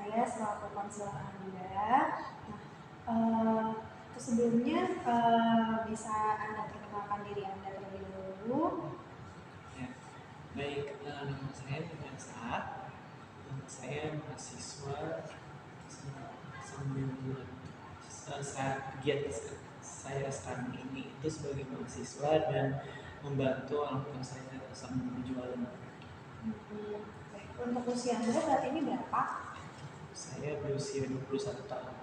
saya selaku konselor Anda. Nah, sebelumnya bisa Anda perkenalkan diri Anda terlebih dahulu. Ya, baik, nama saya Firman Saad. Saya mahasiswa sambil saat kegiatan saya sekarang ini itu sebagai mahasiswa dan membantu orang tua saya sambil berjualan. Baik. Untuk usia Anda saat ini berapa? Saya berusia 21 tahun.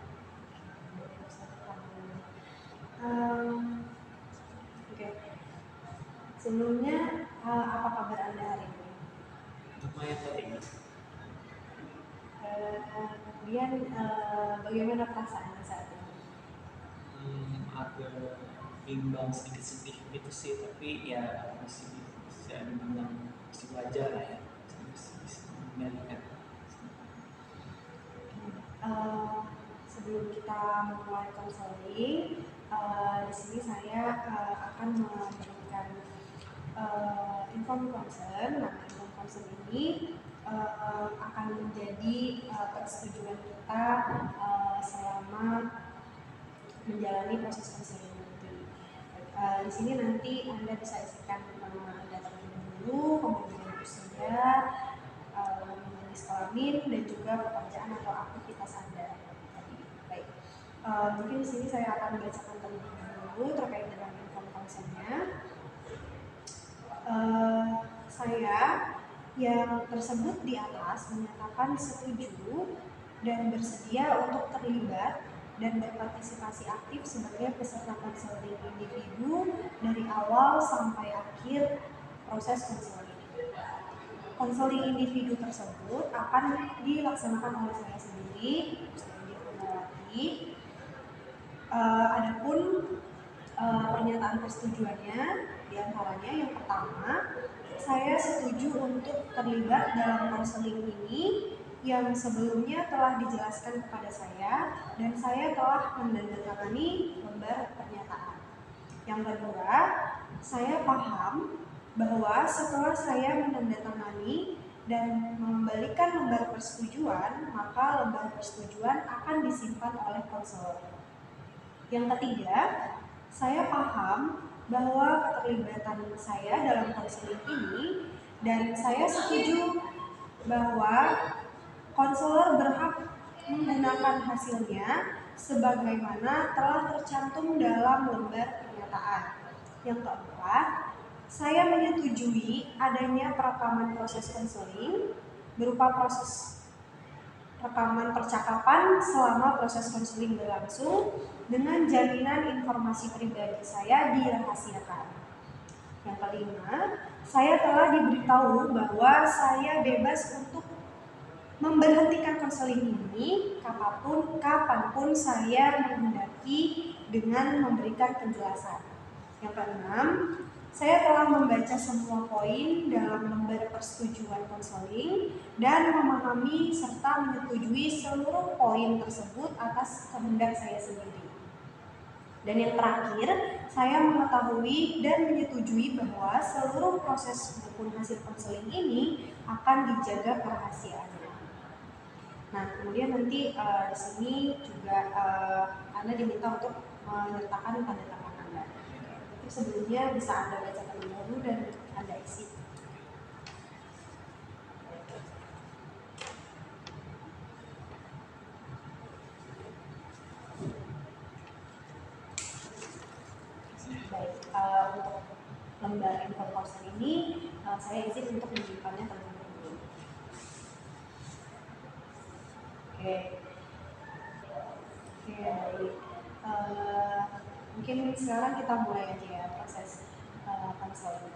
Oke. Sebelumnya apa kabar Anda hari ini? Lumayan baik. Kemudian bagaimana perasaan Anda saat ini? Agak bimbang, sedikit sedih gitu sih, tapi ya masih bisa dibilang masih wajar lah ya, masih bisa mengendalikan. Sebelum kita memulai konseling, di sini saya akan memberikan inform concern. Nah, inform concern ini akan menjadi persetujuan kita selama menjalani proses konseling nanti. Di sini nanti Anda bisa isikan nama Anda terlebih dahulu, kemudian usia, jenis kelamin, dan juga pekerjaan atau aktivitas Anda. Baik, mungkin di sini saya akan bacakan terlebih dahulu terkait dengan inform consent-nya. Saya yang tersebut di atas menyatakan setuju dan bersedia untuk terlibat dan berpartisipasi aktif sebagai peserta konseling individu dari awal sampai akhir proses konseling. Konseling individu tersebut akan dilaksanakan oleh saya sendiri, adapun pernyataan persetujuannya diantaranya yang pertama, saya setuju untuk terlibat dalam konseling ini yang sebelumnya telah dijelaskan kepada saya dan saya telah menandatangani lembar pernyataan. Yang kedua, saya paham bahwa setelah saya menandatangani dan mengembalikan lembar persetujuan, maka lembar persetujuan akan disimpan oleh konselor. Yang ketiga, saya paham bahwa keterlibatan saya dalam konseling ini dan saya setuju bahwa konselor berhak menggunakan hasilnya sebagaimana telah tercantum dalam lembar pernyataan. Yang keempat, saya menyetujui adanya perekaman proses konseling berupa proses rekaman percakapan selama proses konseling berlangsung dengan jaminan informasi pribadi saya dirahasiakan. Yang kelima, saya telah diberitahu bahwa saya bebas untuk memberhentikan konseling ini kapanpun saya menghendaki dengan memberikan penjelasan. Yang keenam, saya telah membaca semua poin dalam lembar persetujuan konseling dan memahami serta menyetujui seluruh poin tersebut atas kehendak saya sendiri. Dan yang terakhir, saya mengetahui dan menyetujui bahwa seluruh proses maupun hasil konseling ini akan dijaga kerahasiaannya. Nah, kemudian nanti di sini juga Anda diminta untuk menyertakan tanda tangan Anda. Itu sebelumnya bisa Anda baca terlebih dahulu dan Anda isi. Baik, untuk lembar informasi ini saya izin untuk menyimpannya terlebih dahulu. Oke, baik. Mungkin sekarang kita mulai aja ya proses konseling.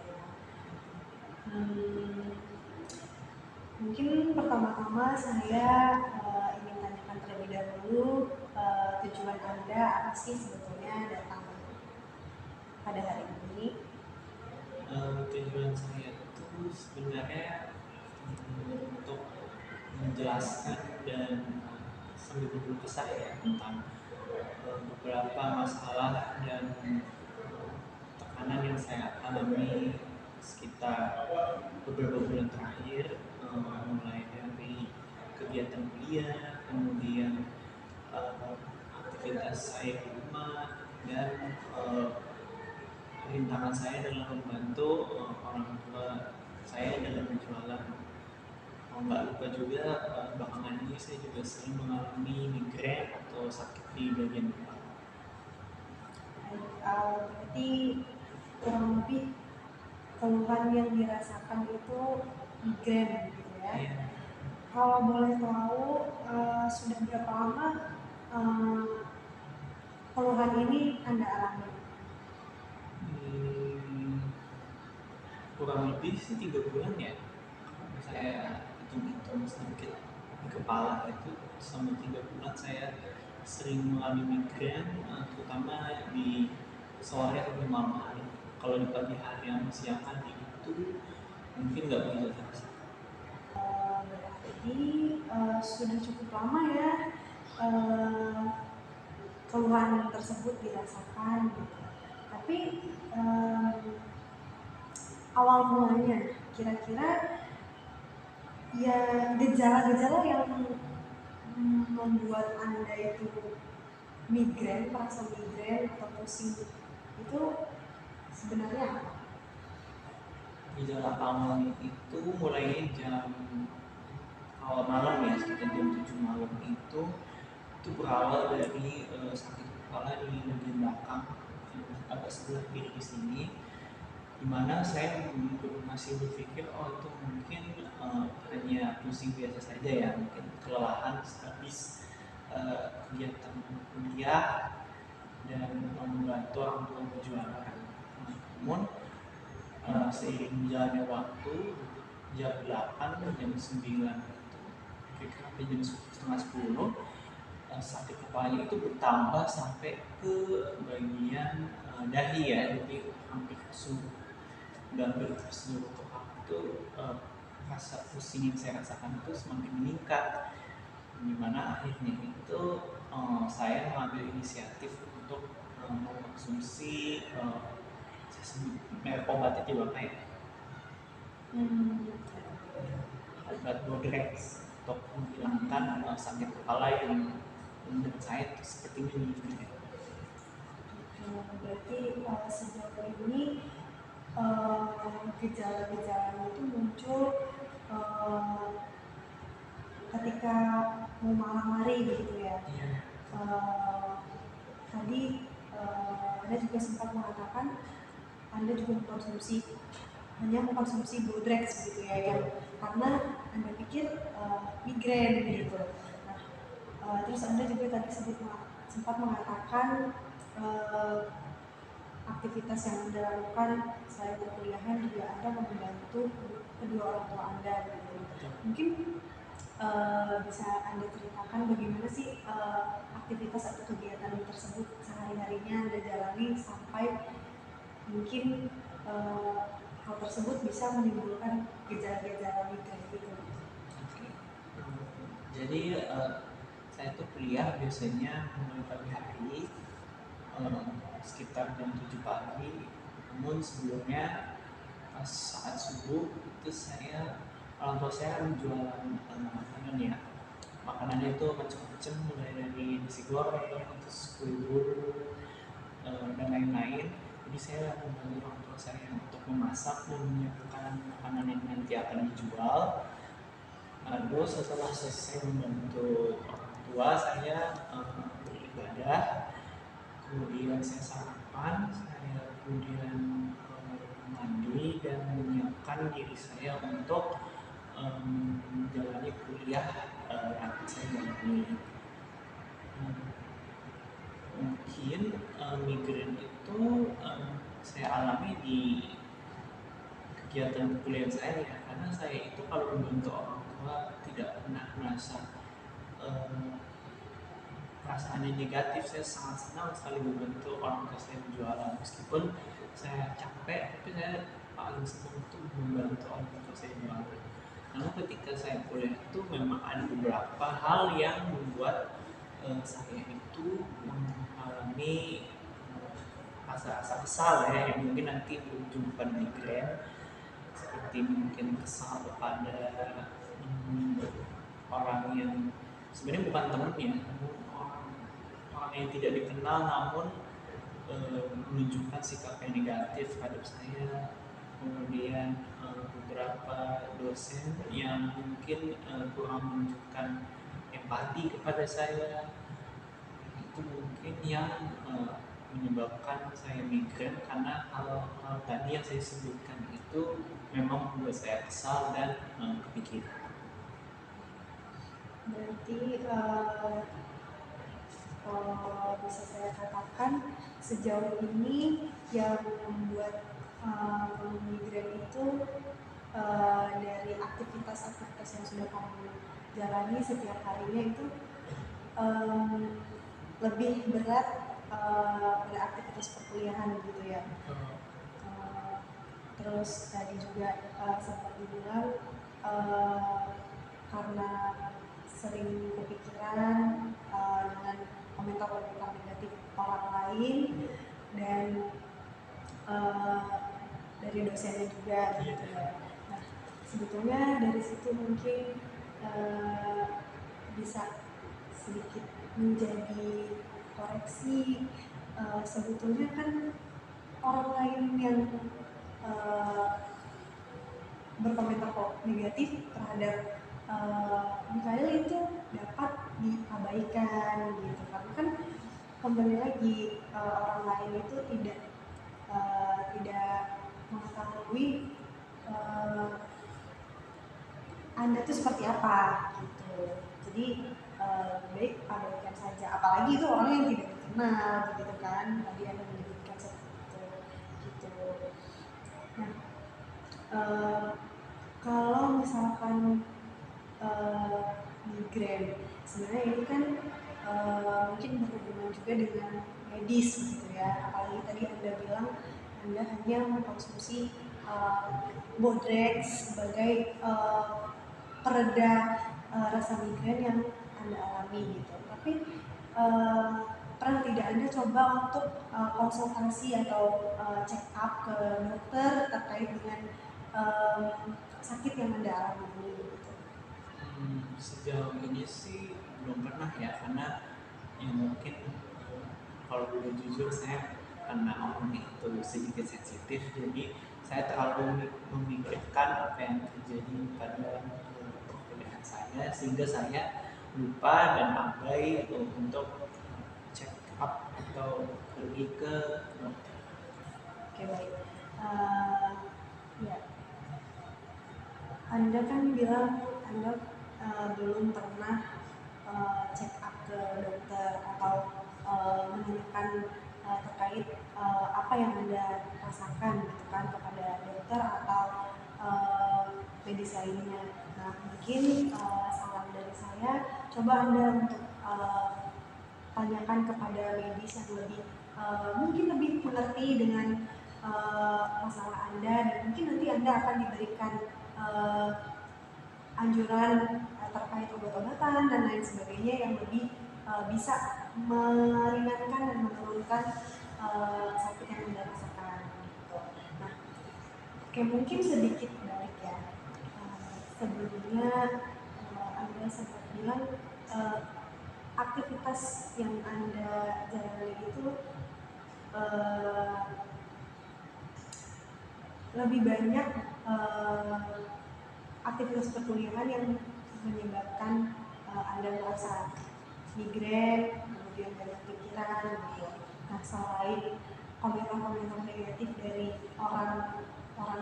Mungkin pertama-tama saya ingin tanyakan terlebih dahulu tujuan Anda apa sih sebetulnya datang pada hari ini? Tujuan saya itu sebenarnya untuk menjelaskan dan sambil berbagi kesah ya tentang beberapa masalah dan tekanan yang saya alami sekitar beberapa bulan terakhir, mulai dari kegiatan kuliah, kemudian aktivitas saya di rumah, dan rintangan saya dalam membantu orang tua saya dalam berjualan. Nggak lupa juga belakangan ini saya juga sering mengalami migrain atau sakit di bagian kepala. Berarti kurang lebih keluhan yang dirasakan itu migrain gitu ya. Iya. Kalau boleh tahu sudah berapa lama keluhan ini Anda alami? Kurang lebih sih 3 bulan ya. Kalau saya hitung-hitung sedikit di kepala itu selama 3 bulan saya sering mengalami migrain, terutama di sore atau di malam hari. Kalau di pagi hari yang siang hari itu mungkin nggak begitu terasa. Berarti sudah cukup lama ya keluhan tersebut dirasakan gitu. Tapi awal mulanya kira-kira ya gejala-gejala yang membuat Anda itu migrain, merasa migrain atau pusing itu sebenarnya apa? Gejala awalnya itu mulai jam awal malam ya, sekitar jam 7 malam itu berawal dari sakit kepala di bagian belakang agak sebelah kiri di sini, dimana saya masih berpikir itu mungkin hanya pusing biasa saja ya, mungkin kelelahan habis kegiatan kuliah dan membantu orang tua berjualan. Namun seiring jalannya waktu, jam 8, jam 9 itu, sampai jam setengah 10, sakit kepalanya itu bertambah sampai ke bagian dahi ya, jadi hampir seluruh kepala itu rasa pusing yang saya rasakan itu semakin meningkat, dimana akhirnya itu saya mengambil inisiatif untuk mengkonsumsi merek obatnya juga kayak obat Bodrex untuk menghilangkan sakit kepala yang menurut saya itu seperti ini. Berarti sejauh ini gejala-gejala itu muncul ketika mau malam hari begitu ya. Tadi Anda juga sempat mengatakan Anda juga hanya mengkonsumsi Bodrex gitu ya, yang karena Anda pikir migrain gitu. Nah, terus Anda juga tadi sempat mengatakan aktivitas yang Anda lakukan selain perkuliahan juga Anda membantu kedua orang tua Anda gitu. Mungkin bisa Anda ceritakan bagaimana sih aktivitas atau kegiatan tersebut sehari-harinya Anda jalani sampai mungkin hal tersebut bisa menimbulkan gejala-gejala migrain gitu. Jadi saya tuh kuliah biasanya mulai pagi hari sekitar jam 7 pagi. Namun sebelumnya pas saat subuh itu orang tua saya menjualan makanan ya. Makanannya itu macam-macam, mulai dari nasi goreng, terus kue dan lain-lain. Jadi saya membantu orang tua saya untuk memasak dan menyiapkan makanan yang nanti akan dijual. Lalu setelah selesai membantu orang tua, saya beribadah, kemudian saya sarapan, saya kemudian mandi dan menyiapkan diri saya untuk menjalani kuliah yang saya jalani. Mungkin migrain itu saya alami di kegiatan kuliah saya ya, karena saya itu kalau membantu orang tua tidak pernah merasa perasaannya negatif. Saya sangat senang sekali membantu orang tua saya berjualan, meskipun saya capek, tapi saya paling senang itu membantu orang tua saya berjualan. Namun ketika saya kuliah itu memang ada beberapa hal yang membuat saya itu mengalami rasa-rasa kesal ya, yang mungkin nanti berujung pada migrain, seperti mungkin kesal kepada orang yang sebenarnya bukan temennya, namun orang yang tidak dikenal, namun menunjukkan sikap yang negatif terhadap saya. Kemudian beberapa dosen yang mungkin kurang menunjukkan empati kepada saya, itu mungkin yang menyebabkan saya migrain, karena hal-hal tadi yang saya sebutkan itu memang membuat saya kesal dan kepikiran. Berarti kalau bisa saya katakan sejauh ini yang membuat migrain itu dari aktivitas-aktivitas yang sudah kamu jalani setiap harinya itu lebih berat pada aktivitas perkuliahan gitu ya. Terus tadi juga sempat dibilang karena sering kepikiran dengan komentar-komentar negatif orang lain dan dari dosennya juga gitu ya. Nah, sebetulnya dari situ mungkin bisa sedikit menjadi koreksi. Sebetulnya kan orang lain yang berkomentar negatif terhadap Mikael itu dapat diabaikan gitu, karena kan kembali lagi orang lain itu tidak mengetahui Anda itu seperti apa gitu. Jadi baik abaikan saja, apalagi itu orang yang tidak dikenal gitu kan, tadi Anda menyebutkan seperti itu gitu. Nah, kalau misalkan migrain, sebenarnya ini kan mungkin berhubungan juga dengan medis gitu ya, apalagi tadi Anda bilang Anda hanya mengkonsumsi Bodrex sebagai pereda rasa migrain yang Anda alami gitu. Tapi pernah tidak Anda coba untuk konsultasi atau check up ke dokter terkait dengan sakit yang Anda alami ini gitu? Sejauh ini sih belum pernah ya, karena ya mungkin kalau boleh jujur saya karena orang itu sedikit sensitif, jadi saya terlalu memikirkan apa yang terjadi pada perkuliahan saya, sehingga saya lupa dan abai untuk check up atau pergi ke dokter. Oke, baik. Ya, Anda kan bilang Anda belum pernah check up ke dokter atau menanyakan terkait apa yang Anda rasakan gitu kan kepada dokter atau medis lainnya. Nah, mungkin saran dari saya, coba Anda untuk tanyakan kepada medis yang lebih mungkin lebih mengerti dengan masalah Anda, dan mungkin nanti Anda akan diberikan anjuran terkait obat-obatan dan lain sebagainya yang lebih bisa meringankan dan menurunkan sakit yang Anda rasakan gitu. Nah, oke, mungkin sedikit balik ya. Sebelumnya Anda sempat bilang aktivitas yang Anda jalani itu lebih banyak aktivitas perkuliahan yang menyebabkan Anda merasa migrain, kemudian banyak pikiran gitu. Nah, selain komentar-komentar negatif dari orang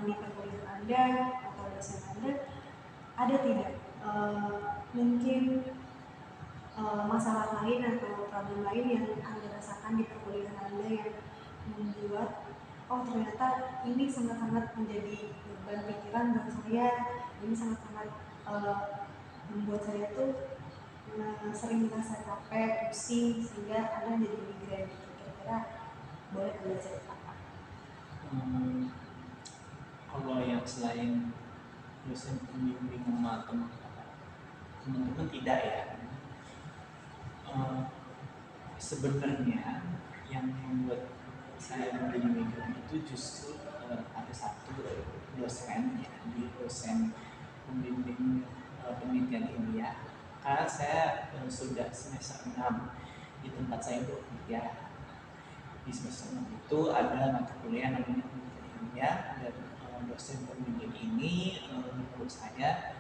di perkuliahan Anda atau dosen Anda, ada tidak mungkin masalah lain atau problem lain yang Anda rasakan di perkuliahan Anda yang membuat ternyata ini sangat-sangat menjadi beban pikiran buat saya, ini sangat-sangat membuat saya tuh sering merasa capek, pusing, sehingga Anda jadi migrain. Kira-kira boleh Anda ceritakan? Kalau yang selain dosen pembimbing sama teman-teman tidak ya. Sebenarnya yang membuat saya menjadi migrain itu justru ada satu dosen ya, di dosen pembimbing penelitian ilmiah, karena saya sudah semester 6 di tempat saya bekerja. Di semester 6 itu ada mata kuliah namanya pendidikan ilmiah, dan dosen pembimbing ini menurut saya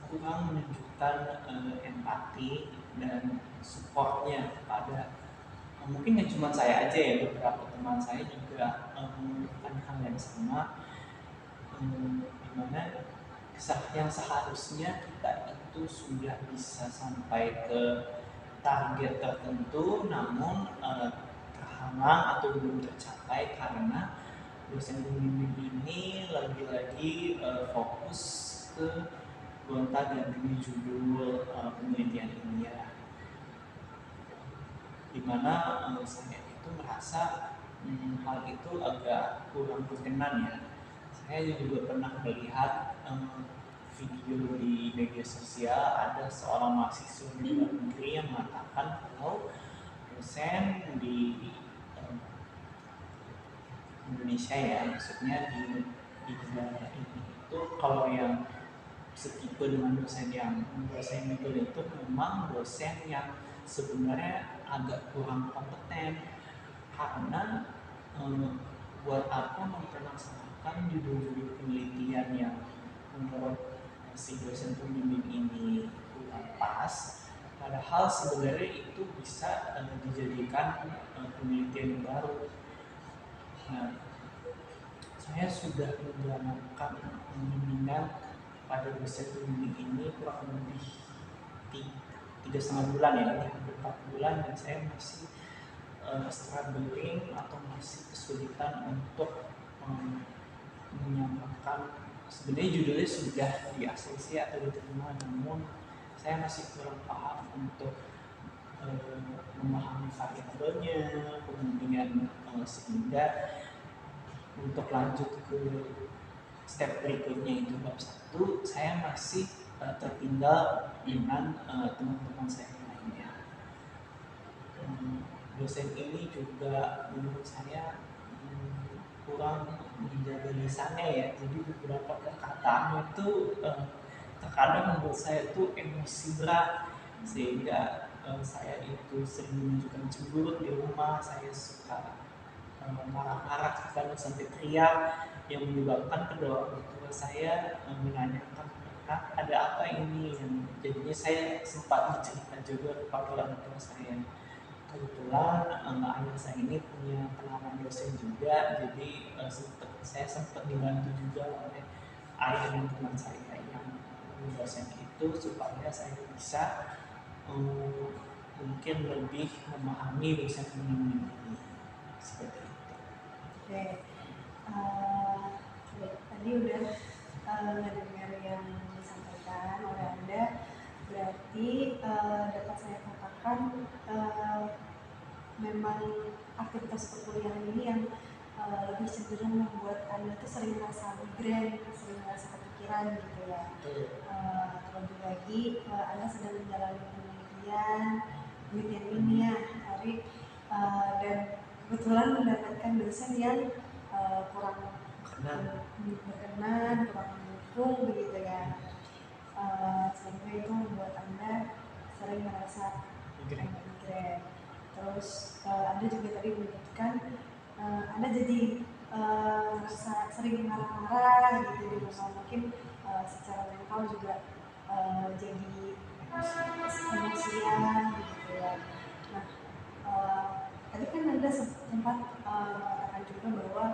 kurang menunjukkan empati dan supportnya kepada mungkin yang cuma saya aja ya, beberapa teman saya juga menunjukkan hal yang sama, dimana yang seharusnya kita itu sudah bisa sampai ke target tertentu, namun terhalang atau belum tercapai karena dosen pembimbing ini lagi-lagi fokus ke gonta-ganti judul penelitian ilmiah, dimana saya itu merasa hal itu agak kurang berkenan ya. Saya juga pernah melihat video di media sosial, ada seorang mahasiswa di luar negeri yang mengatakan kalau dosen di Indonesia ya, maksudnya di negara ini itu kalau yang setipe dengan dosen legal itu memang dosen yang sebenarnya agak kurang kompeten, karena buat apa mempermasalahkan judul-judul penelitian yang menurut si dosen pembimbing ini kurang pas, padahal sebenarnya itu bisa dijadikan penelitian baru. Nah, saya sudah menjalankan bimbingan pada dosen pembimbing ini kurang lebih 3,5 bulan ya, 4 bulan, dan saya masih struggling atau masih kesulitan untuk menyampaikan. Sebenarnya judulnya sudah di ACC atau diterima, namun saya masih kurang paham untuk memahami variabelnya, kemudian sehingga untuk lanjut ke step berikutnya itu bab 1, saya masih tertinggal dengan teman-teman saya lainnya. Dosen ini juga menurut saya kurang menjaga lisannya ya, jadi beberapa perkataan itu terkadang membuat saya itu emosi berat, sehingga saya itu sering menunjukkan cemburu di rumah. Saya suka marah-marah, kadang sampai teriak, yang menyebabkan kedua orang tua saya menanyakan ada apa ini, yang jadinya saya sempat bercerita juga kepada orang tua saya. Kebetulan ayah saya ini punya pengalaman dosen juga, jadi saya sempat dibantu juga oleh ayah dan teman saya yang dosen itu, supaya saya bisa mungkin lebih memahami dosen pembimbing ini, seperti itu. Oke, tadi udah mendengar yang disampaikan oleh Anda, berarti dapat saya katakan memang aktivitas perkuliahan ini yang lebih cenderung membuat Anda tuh sering merasa migrain, sering merasa kepikiran gitu ya. Terlebih lagi Anda sedang menjalani penelitian ilmiah, dan kebetulan mendapatkan dosen yang kurang berkenan, kurang mendukung begitu ya. Sehingga itu membuat Anda sering merasa migrain. Terus Anda juga tadi menyebutkan Anda jadi merasa sering marah-marah gitu di rumah, mungkin secara mental juga jadi emosian gitu ya. Nah, tadi kan Anda sempat mengatakan juga bahwa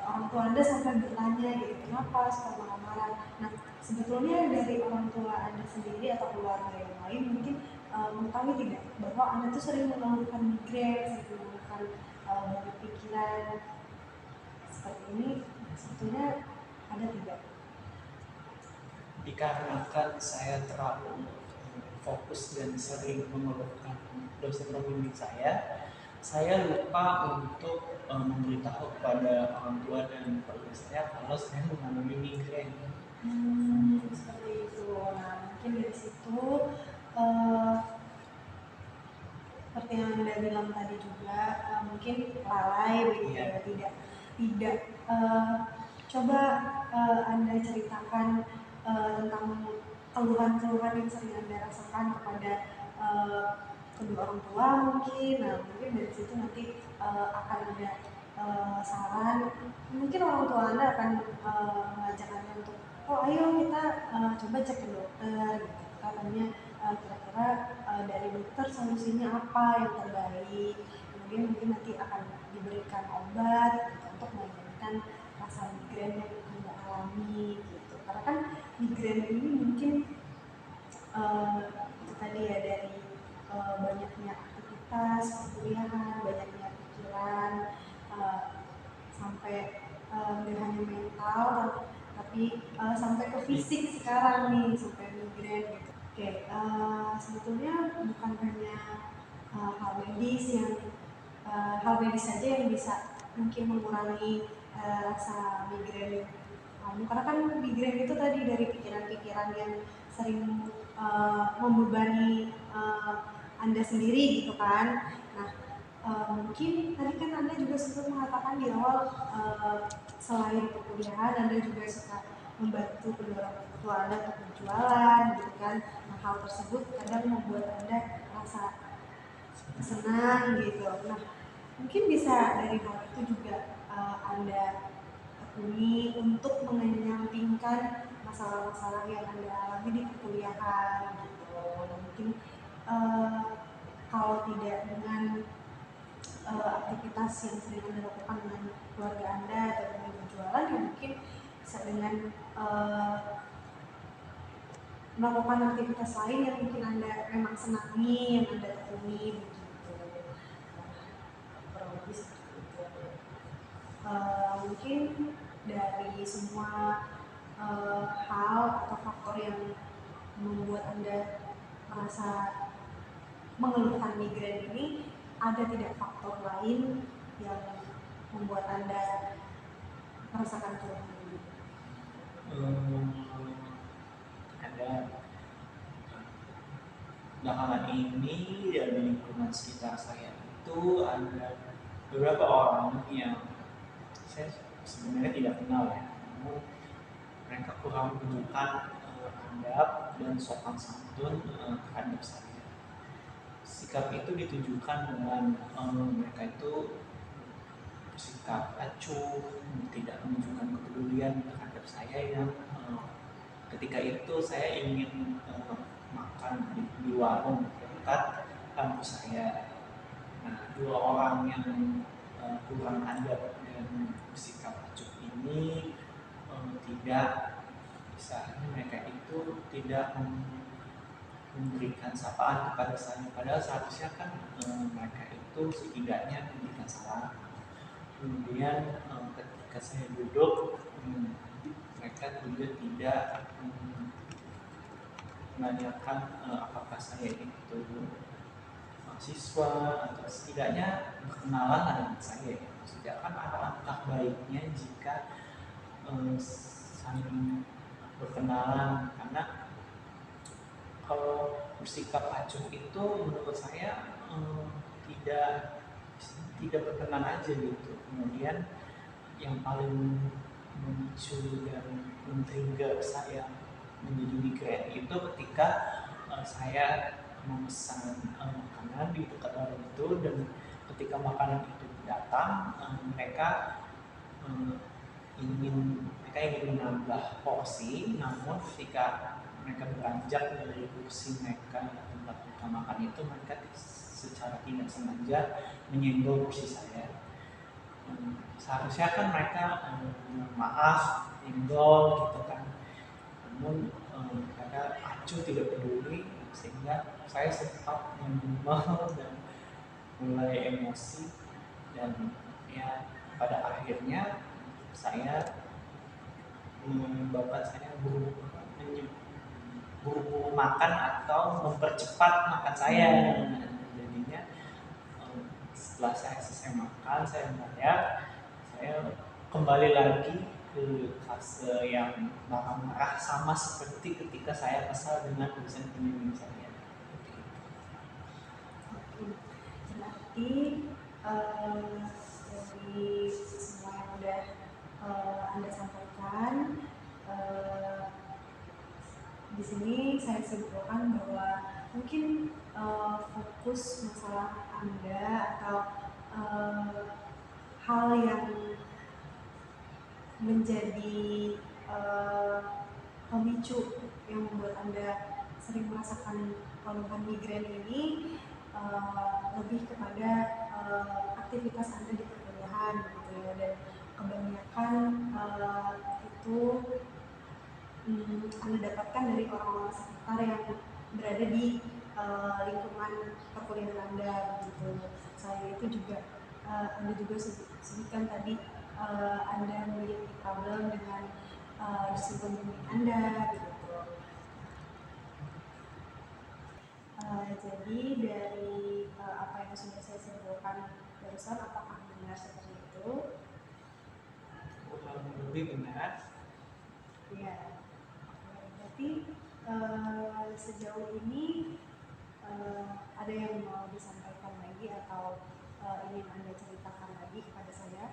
orang tua Anda sampai bertanya gitu, kenapa suka marah-marah. Nah, sebetulnya dari orang tua Anda sendiri atau keluarga yang lain mungkin mengetahui tidak bahwa Anda tuh sering mengeluhkan migrain, sering mengeluhkan banyak pikiran seperti ini, sebetulnya ada tidak? Dikarenakan saya terlalu fokus dan sering mengeluhkan dosen pembimbing saya lupa untuk memberitahu kepada orang tua dan keluarga saya kalau saya mengalami migrain. Seperti itu. Nah, mungkin dari situ seperti yang Anda bilang tadi juga mungkin lalai begitu ya, tidak coba Anda ceritakan tentang keluhan-keluhan yang sering Anda rasakan kepada uh, kedua orang tua mungkin. Nah, mungkin dari situ nanti akan ada saran. Mungkin orang tua Anda akan mengajak Anda untuk, oh ayo kita coba cek ke dokter gitu. Katanya kira-kira dari dokter solusinya apa yang terbaik. Kemudian mungkin nanti akan diberikan obat gitu, untuk menurunkan rasa migrain yang Anda alami gitu. Karena kan migrain ini mungkin itu tadi ya, dari banyaknya aktivitas perkuliahan, banyaknya pikiran, uh, sampai nggak hanya mental tapi sampai ke fisik sekarang nih, sampai migrain gitu. Oke, sebetulnya bukan hanya hal medis yang hal medis saja yang bisa mungkin mengurangi rasa migrain kamu, karena kan migrain itu tadi dari pikiran-pikiran yang sering membebani Anda sendiri gitu kan. Nah, mungkin tadi kan Anda juga sempat mengatakan di awal, selain perkuliahan Anda juga suka membantu kedua orang tua Anda untuk berjualan gitu kan. Nah, hal tersebut kadang membuat Anda merasa senang gitu. Nah, mungkin bisa dari hal itu juga Anda tekuni untuk menyampingkan masalah-masalah yang Anda alami di perkuliahan gitu. Nah, mungkin uh, kalau tidak dengan aktivitas yang sering Anda lakukan dengan keluarga Anda atau dengan berjualan, ya mungkin bisa dengan melakukan aktivitas lain yang mungkin Anda memang senangi, yang Anda tekuni begitu. Kurang lebih seperti itu. Mungkin dari semua hal atau faktor yang membuat Anda merasa mengeluhkan migrain ini, ada tidak faktor lain yang membuat Anda merasakan keluhan ini? Ada. Belakangan ini dari lingkungan sekitar saya itu ada beberapa orang yang saya sebenarnya tidak kenal ya, namun mereka kurang menunjukkan adab dan sopan santun terhadap saya. Sikap itu ditunjukkan dengan mereka itu bersikap acuh, tidak menunjukkan kepedulian terhadap saya yang ketika itu saya ingin makan di warung dekat kampus saya. Nah, dua orang yang kurang adab dan bersikap acuh ini tidak bisa, mereka itu tidak memberikan sapaan kepada saya, padahal seharusnya kan mereka itu setidaknya memberikan salam. Kemudian ketika saya duduk, mereka juga tidak menanyakan apakah saya itu mahasiswa atau setidaknya berkenalan dengan saya. Maksudnya kan ada langkah baiknya jika saling berkenalan, karena kalau bersikap acuh itu menurut saya tidak berkenan aja gitu. Kemudian yang paling memicu dan men-trigger saya menjadi migrain itu ketika saya memesan makanan di dekat warung itu, dan ketika makanan itu datang, mereka ingin menambah porsi, namun ketika mereka beranjak dari kursi mereka tempat mereka makan itu, mereka secara tidak sengaja menyenggol kursi saya. Seharusnya kan mereka maaf, nyenggol gitu kan, namun mereka acuh, tidak peduli, sehingga saya sempat menyumbang dan mulai emosi, dan ya pada akhirnya saya menyebabkan saya buru-buru makan atau mempercepat makan saya. Jadinya setelah saya selesai makan, saya bayar, saya kembali lagi ke fase yang marah-marah, sama seperti ketika saya kesal dengan dosen pembimbing saya. Berarti dari semua yang udah Anda sampaikan, Di sini saya simpulkan bahwa mungkin fokus masalah Anda atau hal yang menjadi pemicu yang membuat Anda sering merasakan keluhan migrain ini lebih kepada aktivitas Anda di perkuliahan gitu ya, dan kebanyakan itu Anda dapatkan dari orang-orang sekitar yang berada di lingkungan perkuliahan Anda gitu. Selain itu juga Anda juga sebutkan tadi Anda memiliki problem dengan disiplin bimbing Anda gitu. Jadi dari apa yang sudah saya simpulkan barusan, apakah benar seperti itu? Kurang lebih benar. Ya, berarti sejauh ini ada yang mau disampaikan lagi atau ingin Anda ceritakan lagi kepada saya?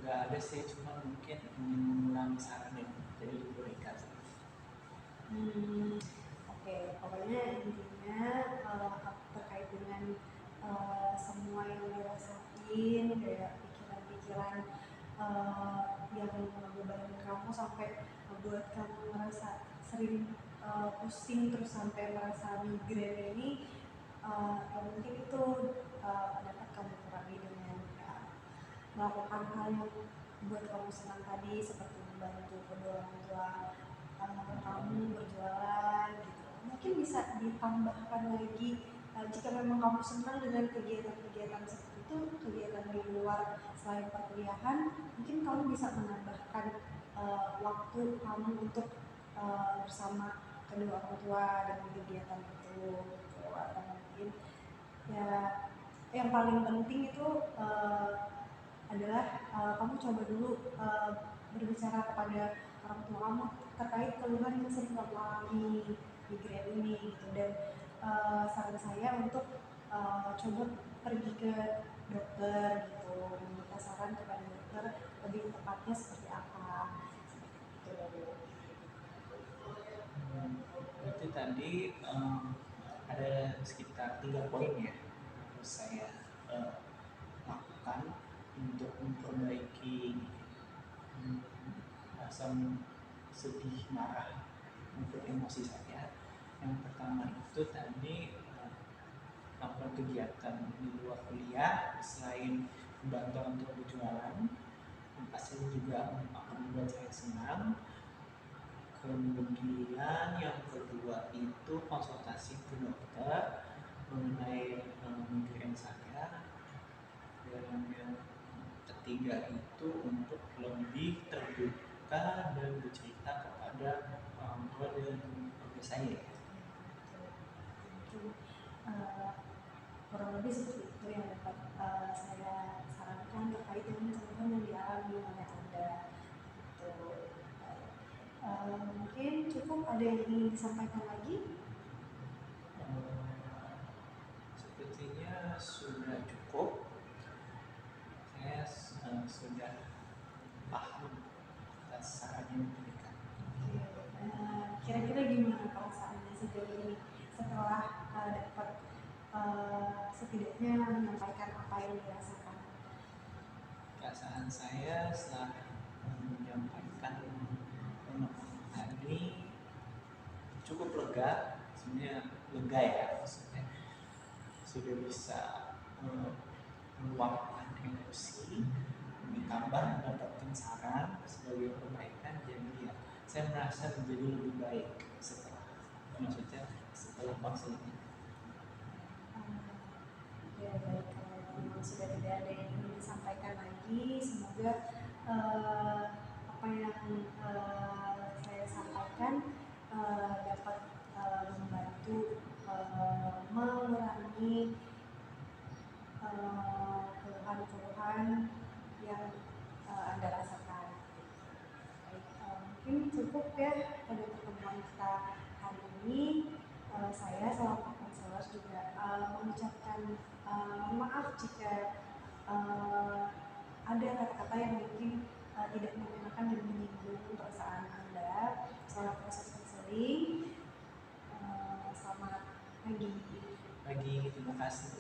Nggak ada sih, cuma mungkin ingin mengulangi saran yang tadi diberikan. Oke, pokoknya intinya terkait dengan semua yang dirasain, kayak pikiran-pikiran yang membebankan kamu sampai membuat kamu merasa sering pusing terus sampai merasa migrain ini, mungkin itu dapat kamu kurangi dengan melakukan hal yang buat kamu senang tadi, seperti membantu kedua orang tua kamu berjualan gitu. Mungkin bisa ditambahkan lagi jika memang kamu senang dengan kegiatan-kegiatan seperti itu, kegiatan di luar selain perkuliahan, mungkin kamu bisa menambahkan waktu kamu untuk bersama kedua orang tua dengan kegiatan itu gitu. Atau mungkin ya yang paling penting itu adalah kamu coba dulu berbicara kepada orang tua kamu terkait keluhan yang sering kamu alami di grade ini gitu. Dan saran saya untuk coba pergi ke dokter gitu, meminta saran kepada dokter lebih tepatnya seperti apa gitu. Berarti tadi ada sekitar 3 poin ya harus saya lakukan untuk memperbaiki rasa sedih, marah, untuk emosi saya. Yang pertama itu tadi melakukan kegiatan di luar kuliah selain membantu untuk berjualan, pastinya juga akan membuat saya senang. Kemudian yang kedua itu konsultasi ke dokter mengenai migrain saya. Dan yang ketiga itu untuk lebih terbuka dan bercerita kepada orang tua dan keluarga saya. Kurang lebih seperti itu yang dapat saya sarankan terkait dengan keluhan yang dialami oleh Anda. Gitu. Mungkin cukup, ada yang ingin disampaikan lagi? Sepertinya sudah cukup. Saya sudah paham atas saran yang diberikan. Kira-kira gimana perasaannya sejauh ini setelah dapat setidaknya menyampaikan apa yang dirasakan? Perasaan saya setelah menyampaikan tadi cukup lega, sebenarnya lega ya, maksudnya sudah bisa meluapkan emosi, ditambah mendapatkan saran sebagai perbaikan, jadi ya saya merasa menjadi lebih baik setelah konseling. Ya baik, kalau memang sudah tidak ada yang ingin disampaikan lagi, semoga apa yang saya sampaikan dapat membantu mengurangi keluhan-keluhan yang Anda rasakan. Baik, mungkin cukup ya pada pertemuan kita hari ini. Saya selaku konselor juga mengucapkan maaf jika ada kata-kata yang mungkin tidak mengenakan dan menyinggung perasaan Anda. Pagi. Pagi, terima kasih.